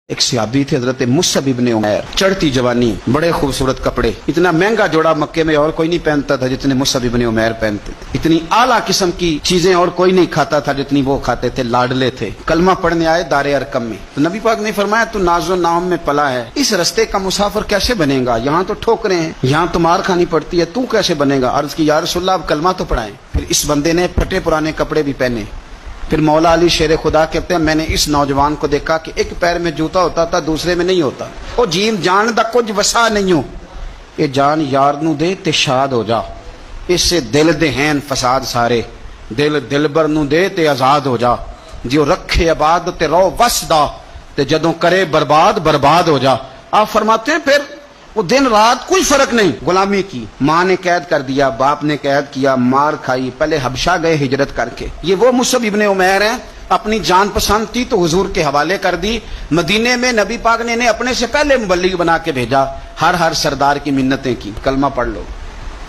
ایک صحابی تھے حضرت مصعب ابن عمیر، چڑھتی جوانی، بڑے خوبصورت کپڑے، اتنا مہنگا جوڑا مکے میں اور کوئی نہیں پہنتا تھا جتنے مصعب ابن عمیر پہنتے تھے، اتنی اعلیٰ قسم کی چیزیں اور کوئی نہیں کھاتا تھا جتنی وہ کھاتے تھے، لاڈلے تھے۔ کلمہ پڑھنے آئے دار ارقم میں، تو نبی پاک نے فرمایا تو ناز و نام میں پلا ہے، اس رستے کا مسافر کیسے بنے گا؟ یہاں تو ٹھوکریں ہیں، یہاں تو مار کھانی پڑتی ہے، تو کیسے بنے گا؟ عرض کی یا رسول اللہ اب کلمہ تو پڑھائیں۔ پھر اس بندے نے پھٹے پرانے کپڑے بھی پہنے۔ پھر مولا علی شیر خدا کہتے ہیں میں نے اس نوجوان کو دیکھا کہ ایک پیر میں جوتا ہوتا تھا دوسرے میں نہیں ہوتا، او جیم جان دا کچھ وسا نہیں ہو، یہ جان یار نو دے تے شاد ہو جا، اس سے دل دے ہیں فساد سارے، دل دلبر نو دے تے آزاد ہو جا، جو رکھے آباد تے رو وس دا تے جدوں کرے برباد برباد ہو جا۔ آپ فرماتے ہیں پھر وہ دن رات کوئی فرق نہیں، غلامی کی، ماں نے قید کر دیا، باپ نے قید کیا، مار کھائی، پہلے حبشہ گئے ہجرت کر کے۔ یہ وہ مصعب ابن عمیر ہیں، اپنی جان پسند تھی تو حضور کے حوالے کر دی، مدینے میں نبی پاک نے انہیں اپنے سے پہلے مبلغ بنا کے بھیجا، ہر سردار کی منتیں کی، کلمہ پڑھ لو۔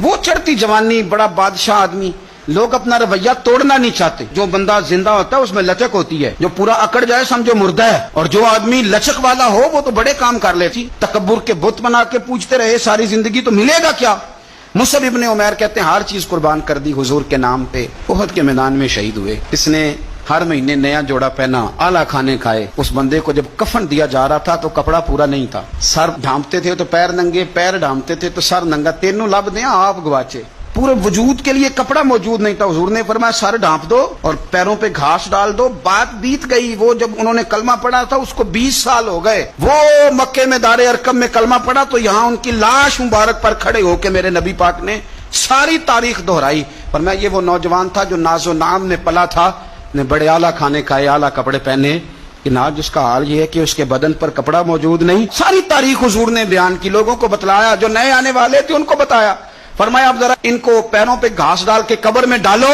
وہ چڑھتی جوانی، بڑا بادشاہ آدمی، لوگ اپنا رویہ توڑنا نہیں چاہتے، جو بندہ زندہ ہوتا ہے اس میں لچک ہوتی ہے، جو پورا اکڑ جائے سمجھو مردہ ہے، اور جو آدمی لچک والا ہو وہ تو بڑے کام کر لیتی۔ تکبر کے بت بنا کے پوچھتے رہے ساری زندگی تو ملے گا کیا؟ مصعب ابن عمیر کہتے ہیں ہر چیز قربان کر دی حضور کے نام پہ، احد کے میدان میں شہید ہوئے۔ اس نے ہر مہینے نیا جوڑا پہنا، اعلیٰ کھانے کھائے۔ اس بندے کو جب کفن دیا جا رہا تھا تو کپڑا پورا نہیں تھا، سر ڈھانپتے تھے تو پیر ننگے، پیر ڈھانپتے تھے تو سر ننگا، تینوں لب دیں آپ گواچے، پورے وجود کے لیے کپڑا موجود نہیں تھا۔ حضور نے فرمایا سر ڈھانپ دو اور پیروں پہ گھاس ڈال دو۔ بات بیت گئی، وہ جب انہوں نے کلمہ پڑھا تھا اس کو 20 سال ہو گئے، وہ مکے میں دار ارقم میں کلمہ پڑھا تو یہاں ان کی لاش مبارک پر کھڑے ہو کے میرے نبی پاک نے ساری تاریخ دہرائی۔ فرمایا یہ وہ نوجوان تھا جو ناز و نام میں پلا تھا، نے بڑے اعلیٰ کھانے کھائے، اعلیٰ کپڑے پہنے، کہ آج اس کا حال یہ ہے کہ اس کے بدن پر کپڑا موجود نہیں۔ ساری تاریخ حضور نے بیان کی، لوگوں کو بتلایا، جو نئے آنے والے تھے ان کو بتایا۔ فرمایا اب ذرا ان کو پیروں پہ گھاس ڈال کے قبر میں ڈالو،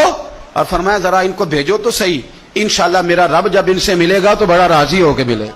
اور فرمایا ذرا ان کو بھیجو تو صحیح، انشاءاللہ میرا رب جب ان سے ملے گا تو بڑا راضی ہو کے ملے۔